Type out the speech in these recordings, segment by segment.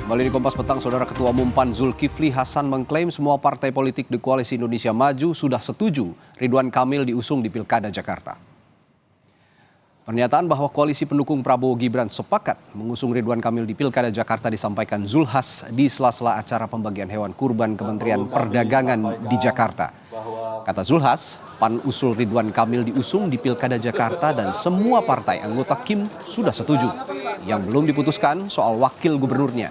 Kembali di Kompas Petang, Saudara Ketua Umum PAN Zulkifli Hasan mengklaim semua partai politik di Koalisi Indonesia Maju sudah setuju Ridwan Kamil diusung di Pilkada Jakarta. Pernyataan bahwa koalisi pendukung Prabowo Gibran sepakat mengusung Ridwan Kamil di Pilkada Jakarta disampaikan Zulhas di sela-sela acara pembagian hewan kurban Kementerian Perdagangan di Jakarta. Kata Zulhas, PAN usul Ridwan Kamil diusung di Pilkada Jakarta dan semua partai anggota KIM sudah setuju. Yang belum diputuskan soal wakil gubernurnya.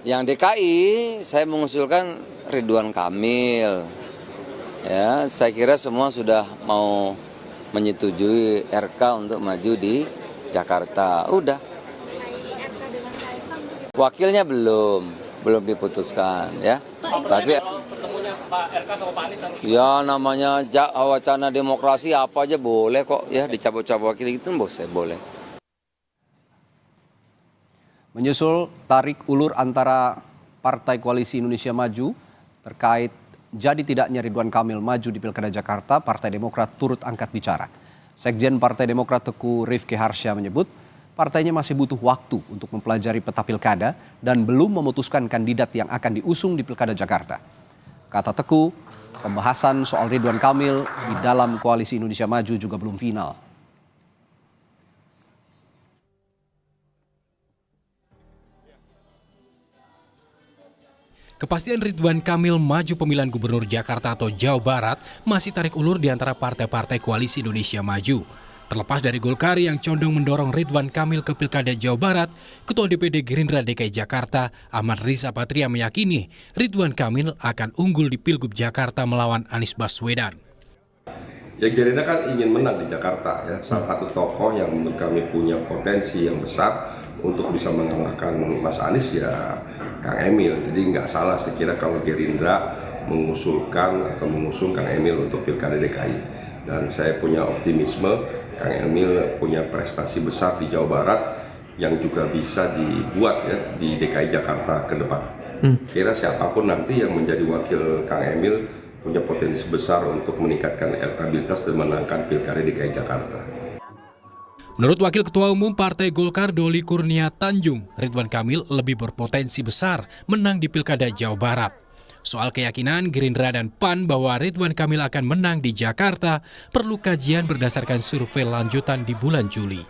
Yang DKI saya mengusulkan Ridwan Kamil. Ya, saya kira semua sudah mau menyetujui RK untuk maju di Jakarta. Udah. Wakilnya belum diputuskan ya. Tapi ya namanya wacana demokrasi apa aja boleh kok ya, dicabut-cabut wakil itu boleh. Menyusul tarik ulur antara Partai Koalisi Indonesia Maju terkait jadi tidaknya Ridwan Kamil maju di Pilkada Jakarta, Partai Demokrat turut angkat bicara. Sekjen Partai Demokrat Teguh Rifki Harsha menyebut partainya masih butuh waktu untuk mempelajari peta pilkada dan belum memutuskan kandidat yang akan diusung di Pilkada Jakarta. Kata Teguh, pembahasan soal Ridwan Kamil di dalam Koalisi Indonesia Maju juga belum final. Kepastian Ridwan Kamil maju pemilihan gubernur Jakarta atau Jawa Barat masih tarik ulur di antara partai-partai Koalisi Indonesia Maju. Terlepas dari Golkar yang condong mendorong Ridwan Kamil ke Pilkada Jawa Barat, Ketua DPD Gerindra DKI Jakarta, Ahmad Riza Patria meyakini Ridwan Kamil akan unggul di Pilgub Jakarta melawan Anies Baswedan. Ya, Gerindra kan ingin menang di Jakarta ya. Salah satu tokoh yang menurut kami punya potensi yang besar untuk bisa mengalahkan Mas Anies ya Kang Emil. Jadi nggak salah saya kira kalau Gerindra mengusulkan atau mengusung Kang Emil untuk Pilkada DKI. Dan saya punya optimisme Kang Emil punya prestasi besar di Jawa Barat yang juga bisa dibuat ya di DKI Jakarta ke depan. Kira siapapun nanti yang menjadi wakil Kang Emil punya potensi besar untuk meningkatkan elektabilitas dan menangkan Pilkada DKI Jakarta. Menurut Wakil Ketua Umum Partai Golkar Doli Kurnia Tanjung, Ridwan Kamil lebih berpotensi besar menang di Pilkada Jawa Barat. Soal keyakinan Gerindra dan PAN bahwa Ridwan Kamil akan menang di Jakarta perlu kajian berdasarkan survei lanjutan di bulan Juli.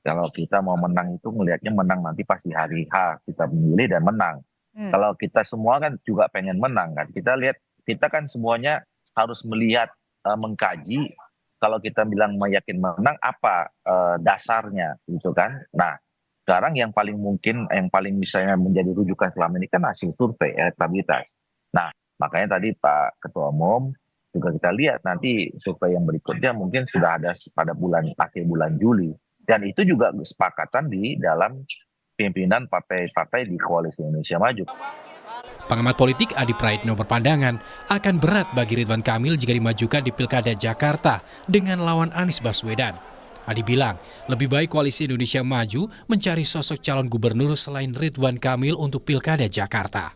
Kalau kita mau menang itu melihatnya menang nanti pasti hari H kita memilih dan menang. Kalau kita semua kan juga pengen menang kan. Kita lihat, kita kan semuanya harus melihat, mengkaji. Kalau kita bilang meyakin menang apa dasarnya gitu kan. Nah, sekarang yang paling mungkin, yang paling misalnya menjadi rujukan selama ini kan hasil survei elektabilitas. Nah, makanya tadi Pak Ketua Umum juga kita lihat nanti survei yang berikutnya mungkin sudah ada pada akhir bulan Juli. Dan itu juga kesepakatan di dalam pimpinan partai-partai di Koalisi Indonesia Maju. Pengamat politik Adi Praitno berpandangan akan berat bagi Ridwan Kamil jika dimajukan di Pilkada Jakarta dengan lawan Anies Baswedan. Adi bilang, lebih baik Koalisi Indonesia Maju mencari sosok calon gubernur selain Ridwan Kamil untuk Pilkada Jakarta.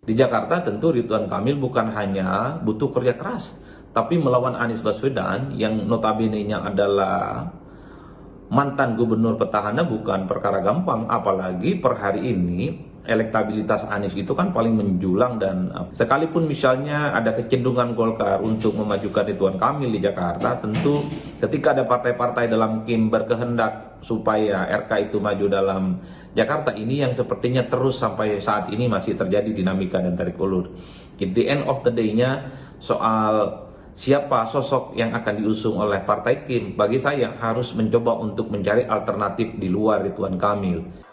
Di Jakarta tentu Ridwan Kamil bukan hanya butuh kerja keras, tapi melawan Anies Baswedan yang notabene-nya adalah mantan gubernur petahana bukan perkara gampang, apalagi per hari ini elektabilitas Anies itu kan paling menjulang dan sekalipun misalnya ada kecenderungan Golkar untuk memajukan Ridwan Kamil di Jakarta, tentu ketika ada partai-partai dalam KIM berkehendak supaya RK itu maju dalam Jakarta ini yang sepertinya terus sampai saat ini masih terjadi dinamika dan tarik ulur. At the end of the day-nya soal siapa sosok yang akan diusung oleh partai KIM, bagi saya harus mencoba untuk mencari alternatif di luar Ridwan Kamil.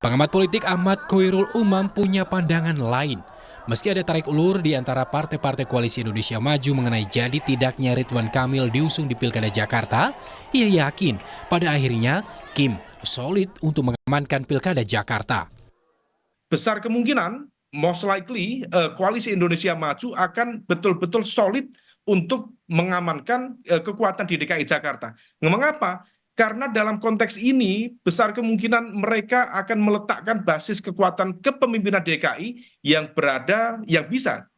Pengamat politik Ahmad Khoirul Umam punya pandangan lain. Meski ada tarik ulur di antara partai-partai Koalisi Indonesia Maju mengenai jadi tidaknya Ridwan Kamil diusung di Pilkada Jakarta, ia yakin pada akhirnya KIM solid untuk mengamankan Pilkada Jakarta. Besar kemungkinan, most likely, Koalisi Indonesia Maju akan betul-betul solid untuk mengamankan kekuatan di DKI Jakarta. Mengapa? Karena dalam konteks ini besar kemungkinan mereka akan meletakkan basis kekuatan kepemimpinan DKI yang bisa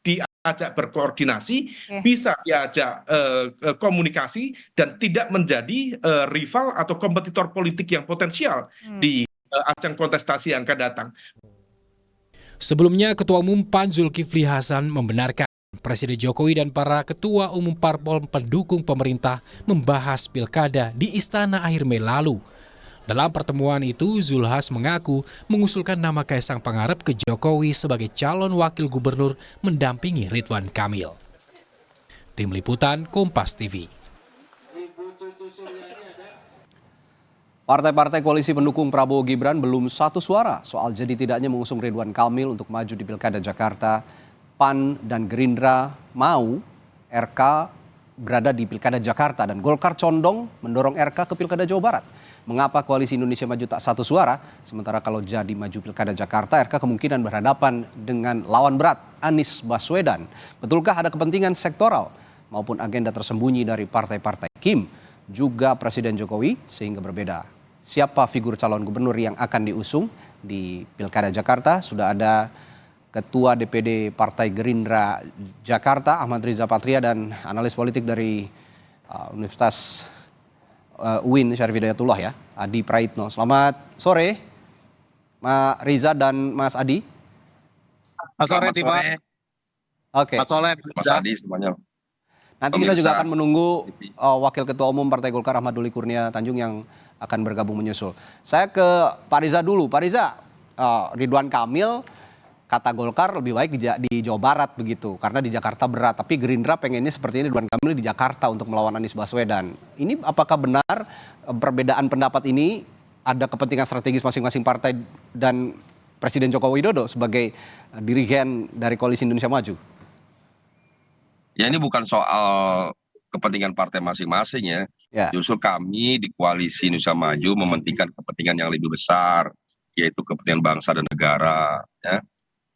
ajak berkoordinasi, Oke. bisa diajak komunikasi, dan tidak menjadi rival atau kompetitor politik yang potensial di ajang kontestasi yang akan datang. Sebelumnya, Ketua Umum PAN Zulkifli Hasan membenarkan Presiden Jokowi dan para ketua umum parpol pendukung pemerintah membahas pilkada di Istana akhir Mei lalu. Dalam pertemuan itu, Zulhas mengaku mengusulkan nama Kaisang Pangarep ke Jokowi sebagai calon wakil gubernur mendampingi Ridwan Kamil. Tim Liputan Kompas TV. Partai-partai koalisi pendukung Prabowo Gibran belum satu suara soal jadi tidaknya mengusung Ridwan Kamil untuk maju di Pilkada Jakarta. PAN dan Gerindra mau RK berada di Pilkada Jakarta dan Golkar condong mendorong RK ke Pilkada Jawa Barat. Mengapa koalisi Indonesia Maju tak satu suara? Sementara kalau jadi maju Pilkada Jakarta, RK kemungkinan berhadapan dengan lawan berat Anies Baswedan. Betulkah ada kepentingan sektoral maupun agenda tersembunyi dari partai-partai Kim juga Presiden Jokowi sehingga berbeda? Siapa figur calon gubernur yang akan diusung di Pilkada Jakarta? Sudah ada Ketua DPD Partai Gerindra Jakarta Ahmad Riza Patria dan analis politik dari Universitas UIN Syarif Hidayatullah ya, Adi Praitno. Selamat sore, Mas Riza dan Mas Adi. Selamat sore, Tiba. Oke. Selamat sore, Mas Adi semuanya. Nanti kita juga akan menunggu Wakil Ketua Umum Partai Golkar Ahmad Doli Kurnia Tanjung yang akan bergabung menyusul. Saya ke Pak Riza dulu. Pak Riza, Ridwan Kamil kata Golkar lebih baik di Jawa Barat begitu, karena di Jakarta berat. Tapi Gerindra pengennya seperti ini Ridwan Kamil di Jakarta untuk melawan Anies Baswedan. Ini apakah benar perbedaan pendapat ini ada kepentingan strategis masing-masing partai dan Presiden Joko Widodo sebagai dirigen dari Koalisi Indonesia Maju? Ya ini bukan soal kepentingan partai masing-masing ya. Justru kami di Koalisi Indonesia Maju mementingkan kepentingan yang lebih besar, yaitu kepentingan bangsa dan negara. Ya.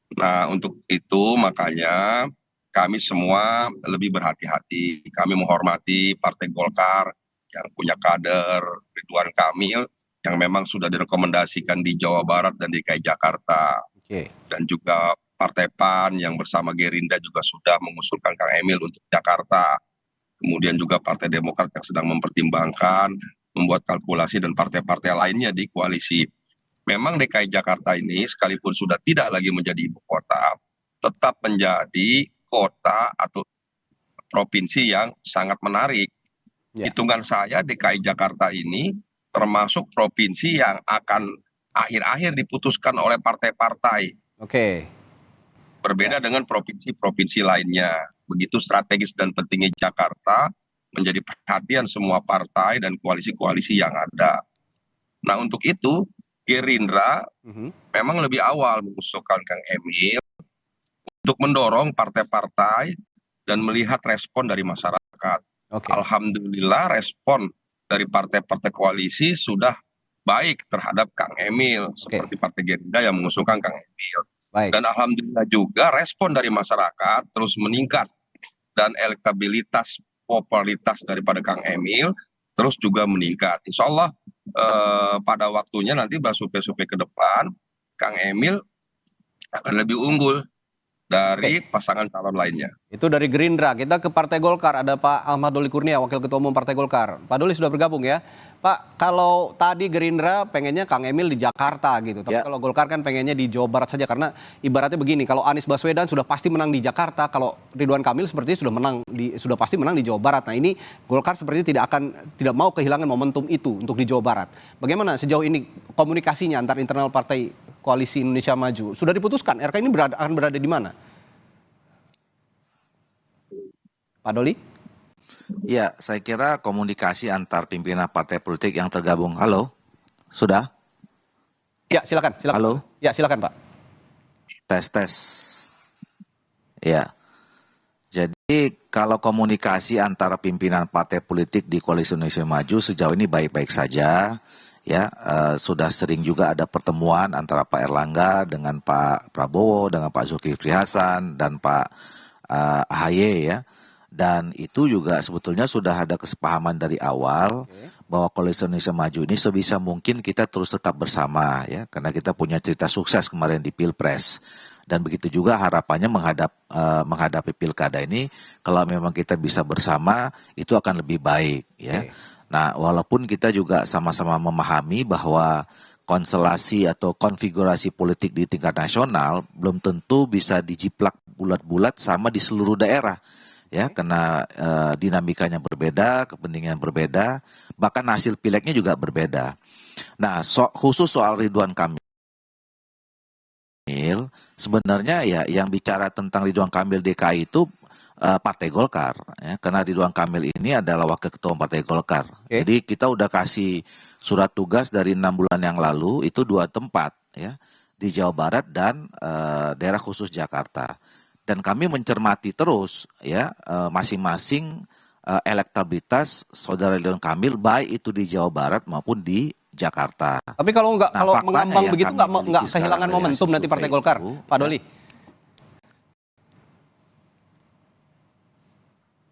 Nah untuk itu makanya kami semua lebih berhati-hati. Kami menghormati Partai Golkar yang punya kader Ridwan Kamil yang memang sudah direkomendasikan di Jawa Barat dan DKI Jakarta. Dan juga Partai PAN yang bersama Gerindra juga sudah mengusulkan Kang Emil untuk Jakarta. Kemudian juga Partai Demokrat yang sedang mempertimbangkan, membuat kalkulasi, dan partai-partai lainnya di koalisi. Memang DKI Jakarta ini sekalipun sudah tidak lagi menjadi ibu kota, tetap menjadi kota atau provinsi yang sangat menarik. Hitungan saya DKI Jakarta ini termasuk provinsi yang akan akhir-akhir diputuskan oleh partai-partai. Berbeda dengan provinsi-provinsi lainnya. Begitu strategis dan pentingnya Jakarta menjadi perhatian semua partai dan koalisi-koalisi yang ada. Nah untuk itu Gerindra memang lebih awal mengusulkan Kang Emil untuk mendorong partai-partai dan melihat respon dari masyarakat. Alhamdulillah respon dari partai-partai koalisi sudah baik terhadap Kang Emil, seperti Partai Gerindra yang mengusulkan Kang Emil. Dan alhamdulillah juga respon dari masyarakat terus meningkat dan elektabilitas popularitas daripada Kang Emil terus juga meningkat. Insya Allah pada waktunya nanti survei-survei ke depan Kang Emil akan lebih unggul dari pasangan calon lainnya. Itu dari Gerindra. Kita ke Partai Golkar, ada Pak Ahmad Doli Kurnia, Wakil Ketua Umum Partai Golkar. Pak Doli sudah bergabung ya. Pak, kalau tadi Gerindra pengennya Kang Emil di Jakarta gitu, tapi kalau Golkar kan pengennya di Jawa Barat saja, karena ibaratnya begini, kalau Anies Baswedan sudah pasti menang di Jakarta, kalau Ridwan Kamil sepertinya sudah pasti menang di Jawa Barat. Nah ini Golkar sepertinya tidak mau kehilangan momentum itu untuk di Jawa Barat. Bagaimana sejauh ini komunikasinya antar internal Partai Koalisi Indonesia Maju? Sudah diputuskan RK ini akan berada di mana? Pak Doli? Ya, saya kira komunikasi antar pimpinan partai politik yang tergabung. Halo, sudah? Ya, silakan. Halo? Ya, silakan Pak. Tes. Ya, jadi kalau komunikasi antara pimpinan partai politik di Koalisi Indonesia Maju sejauh ini baik-baik saja. Ya, sudah sering juga ada pertemuan antara Pak Erlangga dengan Pak Prabowo, dengan Pak Zulkifli Hasan dan Pak AHY ya. Dan itu juga sebetulnya sudah ada kesepahaman dari awal bahwa Koalisi Indonesia Maju ini sebisa mungkin kita terus tetap bersama ya, karena kita punya cerita sukses kemarin di Pilpres. Dan begitu juga harapannya menghadapi pilkada ini, kalau memang kita bisa bersama, itu akan lebih baik, ya. Nah, walaupun kita juga sama-sama memahami bahwa konstelasi atau konfigurasi politik di tingkat nasional belum tentu bisa dijiplak bulat-bulat sama di seluruh daerah, ya, karena dinamikanya berbeda, kepentingan berbeda, bahkan hasil pileknya juga berbeda. Nah, khusus soal Ridwan Kamil, sebenarnya ya yang bicara tentang Ridwan Kamil DKI itu Partai Golkar, ya, karena Ridwan Kamil ini adalah wakil ketua Partai Golkar. Jadi kita udah kasih surat tugas dari 6 bulan yang lalu, itu 2 tempat, ya, di Jawa Barat dan daerah khusus Jakarta. Dan kami mencermati terus, ya, masing-masing elektabilitas saudara Ridwan Kamil, baik itu di Jawa Barat maupun di Jakarta. Tapi kalau kalau mengambang ya, begitu nggak kehilangan momentum nanti Partai Golkar, Pak Doli?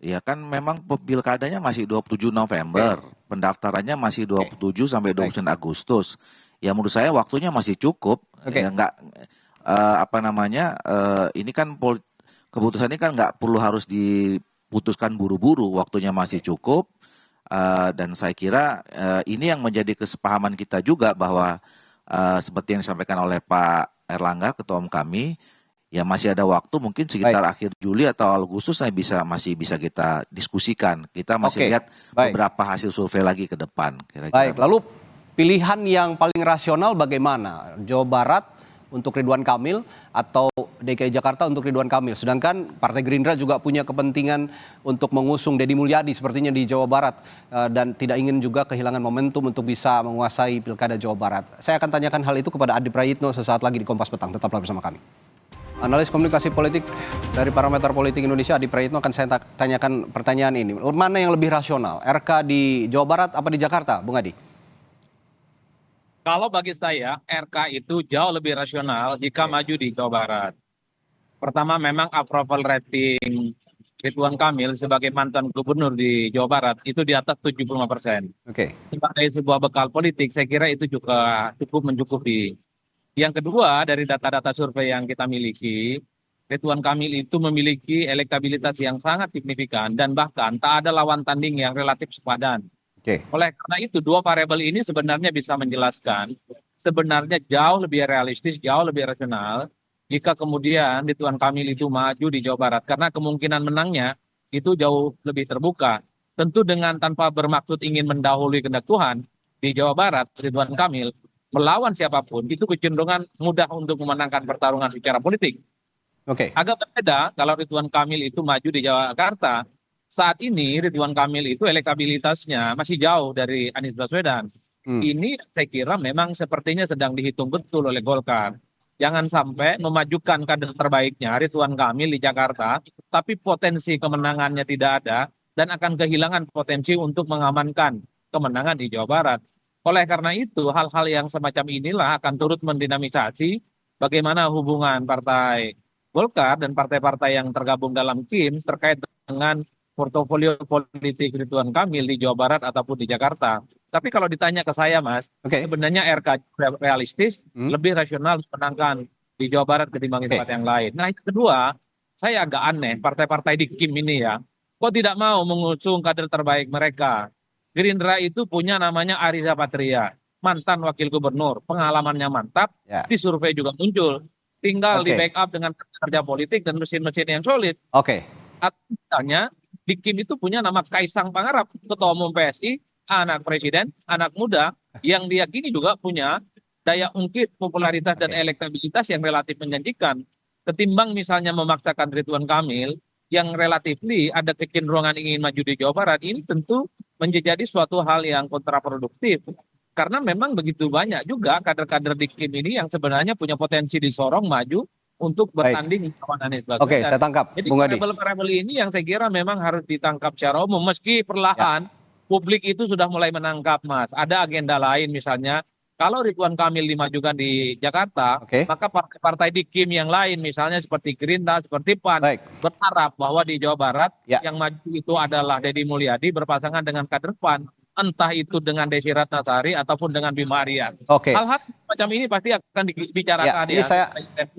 Ya kan memang pilkadanya masih 27 November, pendaftarannya masih 27 sampai 29 Agustus. Ya menurut saya waktunya masih cukup. Ya nggak ini kan keputusan ini kan nggak perlu harus diputuskan buru-buru, waktunya masih cukup. Dan saya kira ini yang menjadi kesepahaman kita juga bahwa seperti yang disampaikan oleh Pak Erlangga, ketua umum kami, ya masih ada waktu, mungkin sekitar akhir Juli atau Agustus masih bisa kita diskusikan. Kita masih lihat beberapa hasil survei lagi ke depan. Baik, lalu pilihan yang paling rasional bagaimana? Jawa Barat untuk Ridwan Kamil atau DKI Jakarta untuk Ridwan Kamil? Sedangkan Partai Gerindra juga punya kepentingan untuk mengusung Deddy Mulyadi sepertinya di Jawa Barat dan tidak ingin juga kehilangan momentum untuk bisa menguasai pilkada Jawa Barat. Saya akan tanyakan hal itu kepada Adi Prayitno sesaat lagi di Kompas Petang. Tetaplah bersama kami. Analis komunikasi politik dari Parameter Politik Indonesia, Adi Prayitno, akan saya tanyakan pertanyaan ini. Mana yang lebih rasional, RK di Jawa Barat apa di Jakarta, Bung Adi? Kalau bagi saya, RK itu jauh lebih rasional jika maju di Jawa Barat. Pertama, memang approval rating Ridwan Kamil sebagai mantan gubernur di Jawa Barat itu di atas 75%. Sebagai sebuah bekal politik, saya kira itu juga cukup mencukupi. Yang kedua, dari data-data survei yang kita miliki, Ridwan Kamil itu memiliki elektabilitas yang sangat signifikan dan bahkan tak ada lawan tanding yang relatif sepadan. Oleh karena itu, dua variabel ini sebenarnya bisa menjelaskan sebenarnya jauh lebih realistis, jauh lebih rasional jika kemudian Ridwan Kamil itu maju di Jawa Barat. Karena kemungkinan menangnya itu jauh lebih terbuka. Tentu dengan tanpa bermaksud ingin mendahului kehendak Tuhan, di Jawa Barat Ridwan Kamil melawan siapapun itu kecenderungan mudah untuk memenangkan pertarungan secara politik. Agak berbeda kalau Ridwan Kamil itu maju di Jakarta. Saat ini Ridwan Kamil itu elektabilitasnya masih jauh dari Anies Baswedan. Ini saya kira memang sepertinya sedang dihitung betul oleh Golkar. Jangan sampai memajukan kader terbaiknya Ridwan Kamil di Jakarta, tapi potensi kemenangannya tidak ada dan akan kehilangan potensi untuk mengamankan kemenangan di Jawa Barat. Oleh karena itu, hal-hal yang semacam inilah akan turut mendinamisasi bagaimana hubungan Partai Golkar dan partai-partai yang tergabung dalam KIM terkait dengan portofolio politik Ridwan Kamil di Jawa Barat ataupun di Jakarta. Tapi kalau ditanya ke saya, Mas, sebenarnya RK realistis, lebih rasional menangkan di Jawa Barat ketimbang tempat yang lain. Nah, yang kedua, saya agak aneh partai-partai di KIM ini ya, kok tidak mau mengusung kader terbaik mereka. Gerindra itu punya namanya Ariza Patria, mantan wakil gubernur, pengalamannya mantap, di survei juga muncul. Tinggal di backup dengan kerja politik dan mesin-mesin yang solid. Atau misalnya di KIM itu punya nama Kaisang Pangarap, ketua umum PSI, anak presiden, anak muda, yang diyakini juga punya daya ungkit, popularitas dan elektabilitas yang relatif menjanjikan. Ketimbang misalnya memaksakan Ridwan Kamil, yang relatif ada kecenderungan ingin maju di Jawa Barat, ini tentu menjadi suatu hal yang kontraproduktif. Karena memang begitu banyak juga kader-kader di KIM ini yang sebenarnya punya potensi disorong maju untuk bertanding lawan Anies Baswedan. Saya tangkap, jadi Bung Adi. variabel ini yang saya kira memang harus ditangkap secara umum. Meski perlahan publik itu sudah mulai menangkap, Mas. Ada agenda lain misalnya, kalau Ridwan Kamil dimajukan di Jakarta, maka partai-partai di KIM yang lain, misalnya seperti Gerindra, seperti PAN, berharap bahwa di Jawa Barat yang maju itu adalah Deddy Mulyadi berpasangan dengan kader PAN, entah itu dengan Desi Ratnasari ataupun dengan Bima Arya. Hal-hal semacam ini pasti akan dibicarakan ini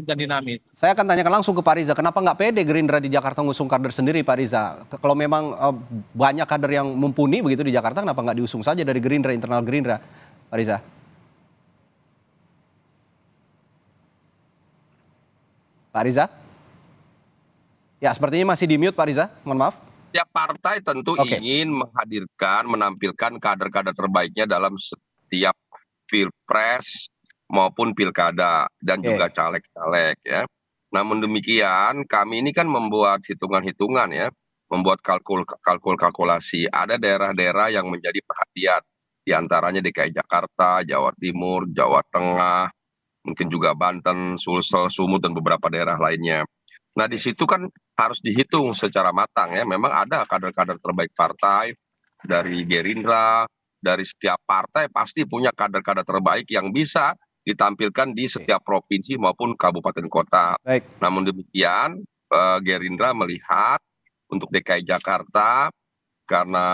dan dinamis. Saya akan tanyakan langsung ke Pak Riza, kenapa nggak pede Gerindra di Jakarta ngusung kader sendiri, Pak Riza? Kalau memang banyak kader yang mumpuni begitu di Jakarta, kenapa nggak diusung saja dari Gerindra, internal Gerindra, Pak Riza? Pak Riza? Ya, sepertinya masih di mute, Pak Riza. Mohon maaf. Setiap partai tentu ingin menghadirkan, menampilkan kader-kader terbaiknya dalam setiap pilpres maupun pilkada dan juga caleg-caleg ya. Namun demikian, kami ini kan membuat hitungan-hitungan ya, membuat kalkulasi. Ada daerah-daerah yang menjadi perhatian, diantaranya DKI Jakarta, Jawa Timur, Jawa Tengah, mungkin juga Banten, Sulsel, Sumut, dan beberapa daerah lainnya. Nah, di situ kan harus dihitung secara matang ya. Memang ada kader-kader terbaik partai dari Gerindra, dari setiap partai pasti punya kader-kader terbaik yang bisa ditampilkan di setiap provinsi maupun kabupaten kota. Baik. Namun demikian, Gerindra melihat untuk DKI Jakarta karena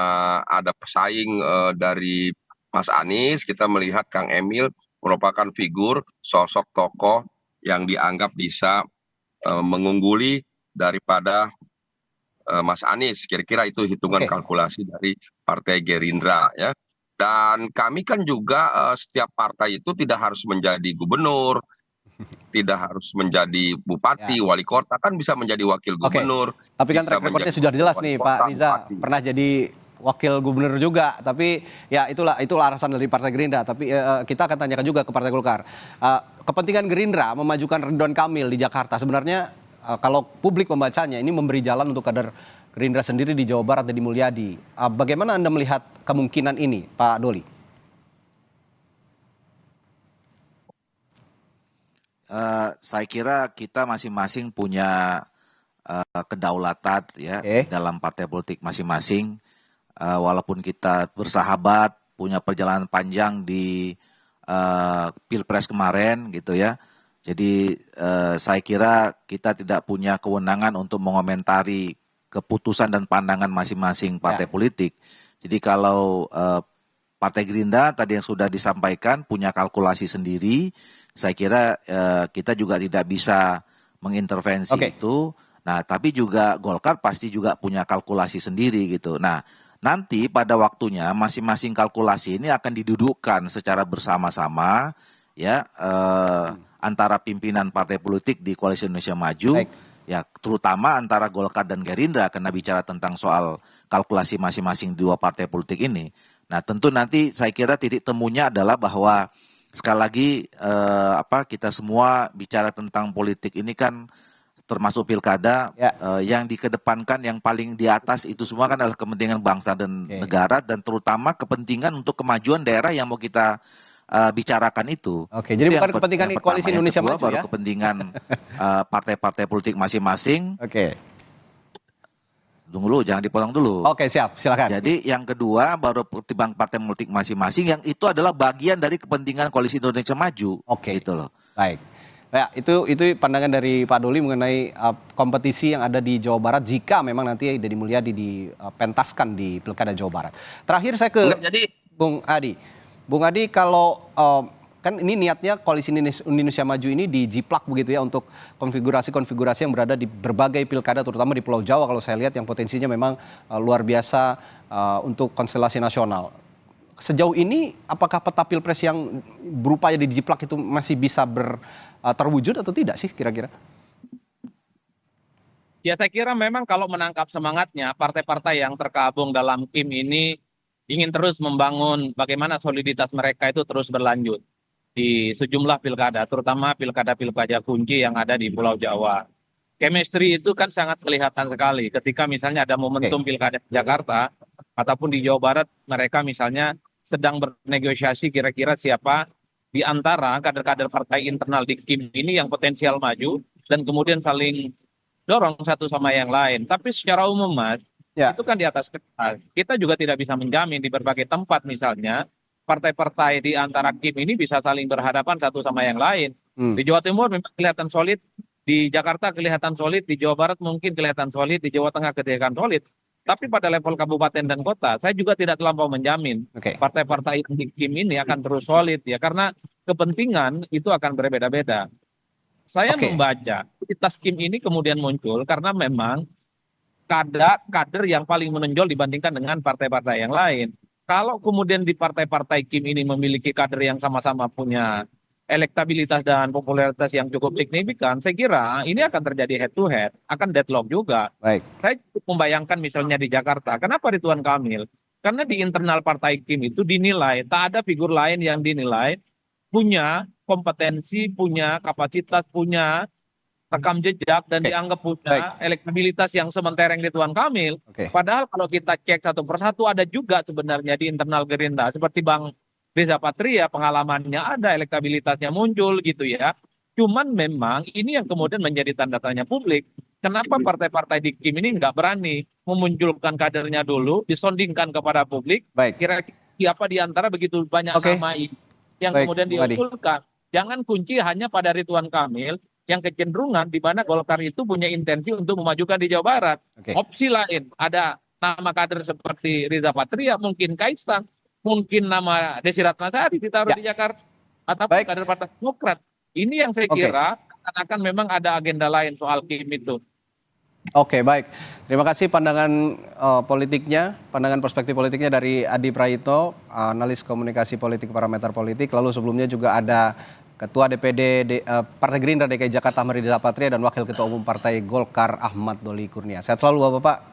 ada pesaing dari Mas Anies, kita melihat Kang Emil merupakan figur sosok tokoh yang dianggap bisa mengungguli daripada Mas Anies. Kira-kira itu hitungan kalkulasi dari Partai Gerindra ya. Dan kami kan juga setiap partai itu tidak harus menjadi gubernur, tidak harus menjadi bupati, wali kota, kan bisa menjadi wakil gubernur. Tapi kan track recordnya sudah jelas nih, Pak Riza pernah jadi wakil gubernur juga, tapi ya itulah alasan dari Partai Gerindra. Tapi kita akan tanyakan juga ke Partai Golkar. Kepentingan Gerindra memajukan Ridwan Kamil di Jakarta sebenarnya kalau publik membacanya ini memberi jalan untuk kader Gerindra sendiri di Jawa Barat, Deddy Mulyadi. Bagaimana Anda melihat kemungkinan ini, Pak Doli? Saya kira kita masing-masing punya kedaulatan ya dalam partai politik masing-masing. Walaupun kita bersahabat, punya perjalanan panjang di Pilpres kemarin gitu ya. Jadi saya kira kita tidak punya kewenangan untuk mengomentari keputusan dan pandangan masing-masing partai politik. Jadi kalau Partai Gerindra tadi yang sudah disampaikan punya kalkulasi sendiri, saya kira kita juga tidak bisa mengintervensi itu. Nah, tapi juga Golkar pasti juga punya kalkulasi sendiri gitu. Nah, nanti pada waktunya masing-masing kalkulasi ini akan didudukkan secara bersama-sama ya antara pimpinan partai politik di Koalisi Indonesia Maju, ya terutama antara Golkar dan Gerindra karena bicara tentang soal kalkulasi masing-masing dua partai politik ini. Nah, tentu nanti saya kira titik temunya adalah bahwa sekali lagi kita semua bicara tentang politik ini kan termasuk pilkada yang dikedepankan yang paling di atas itu semua kan adalah kepentingan bangsa dan negara dan terutama kepentingan untuk kemajuan daerah yang mau kita bicarakan itu. Jadi bukan kepentingan Koalisi Indonesia Maju baru kepentingan partai-partai politik masing-masing. Tunggu dulu, jangan dipotong dulu. Siap, silakan. Jadi yang kedua baru pertimbangan partai politik masing-masing yang itu adalah bagian dari kepentingan Koalisi Indonesia Maju. Gitu loh. Baik. Ya, itu pandangan dari Pak Doli mengenai kompetisi yang ada di Jawa Barat jika memang nanti Deddy Mulyadi dipentaskan di Pilkada Jawa Barat. Terakhir saya ke Bung Adi. Bung Adi, kalau kan ini niatnya Koalisi Indonesia Maju ini dijiplak begitu ya untuk konfigurasi-konfigurasi yang berada di berbagai pilkada terutama di Pulau Jawa kalau saya lihat yang potensinya memang luar biasa untuk konstelasi nasional. Sejauh ini apakah peta pilpres yang berupaya dijiplak itu masih bisa terwujud atau tidak sih kira-kira? Ya saya kira memang kalau menangkap semangatnya partai-partai yang tergabung dalam tim ini ingin terus membangun bagaimana soliditas mereka itu terus berlanjut di sejumlah pilkada, terutama pilkada-pilkada kunci yang ada di Pulau Jawa. Chemistry itu kan sangat kelihatan sekali ketika misalnya ada momentum pilkada Jakarta ataupun di Jawa Barat mereka misalnya sedang bernegosiasi kira-kira siapa di antara kader-kader partai internal di KIM ini yang potensial maju dan kemudian saling dorong satu sama yang lain. Tapi secara umum Mas, itu kan di atas kertas. Kita juga tidak bisa menjamin di berbagai tempat misalnya partai-partai di antara KIM ini bisa saling berhadapan satu sama yang lain. Di Jawa Timur memang kelihatan solid, di Jakarta kelihatan solid, di Jawa Barat mungkin kelihatan solid, di Jawa Tengah kelihatan solid. Tapi pada level kabupaten dan kota, saya juga tidak terlampau menjamin Oke. partai-partai yang di Kim ini akan terus solid ya, karena kepentingan itu akan berbeda-beda. Saya Oke. membaca identitas Kim ini kemudian muncul karena memang kader yang paling menonjol dibandingkan dengan partai-partai yang lain. Kalau kemudian di partai-partai Kim ini memiliki kader yang sama-sama punya elektabilitas dan popularitas yang cukup signifikan, saya kira ini akan terjadi head to head, akan deadlock juga. Baik. Saya cukup membayangkan misalnya di Jakarta, kenapa Ridwan Kamil? Karena di internal partai Kim itu dinilai, tak ada figur lain yang dinilai punya kompetensi, punya kapasitas, punya rekam jejak, dan Oke. dianggap punya Baik. elektabilitas yang sementereng Ridwan Kamil. Oke. Padahal kalau kita cek satu persatu ada juga sebenarnya di internal Gerindra, seperti Bang Reza Patria, pengalamannya ada, elektabilitasnya muncul gitu ya. Cuman memang ini yang kemudian menjadi tanda tanya publik. Kenapa partai-partai di Kim ini nggak berani memunculkan kadernya dulu, disondingkan kepada publik, Baik. kira-kira siapa di antara begitu banyak Oke. nama ini yang Baik, kemudian Bung Adi. diusulkan. Jangan kunci hanya pada Ridwan Kamil, yang kecenderungan di mana Golkar itu punya intensi untuk memajukan di Jawa Barat. Oke. Opsi lain, ada nama kader seperti Reza Patria, mungkin Kaisang, mungkin nama Desi Ratnasari ditaruh Ya. di Jakarta, atau Baik. kader Partai Demokrat. Ini yang saya Oke. kira akan memang ada agenda lain soal Kim itu. Oke, baik. Terima kasih pandangan politiknya, pandangan perspektif politiknya dari Adi Prayitno, analis komunikasi politik parameter politik. Lalu sebelumnya juga ada Ketua DPD Partai Gerindra DKI Jakarta Ahmad Riza Patria dan Wakil Ketua Umum Partai Golkar Ahmad Doli Kurnia. Sehat selalu Bapak-Bapak.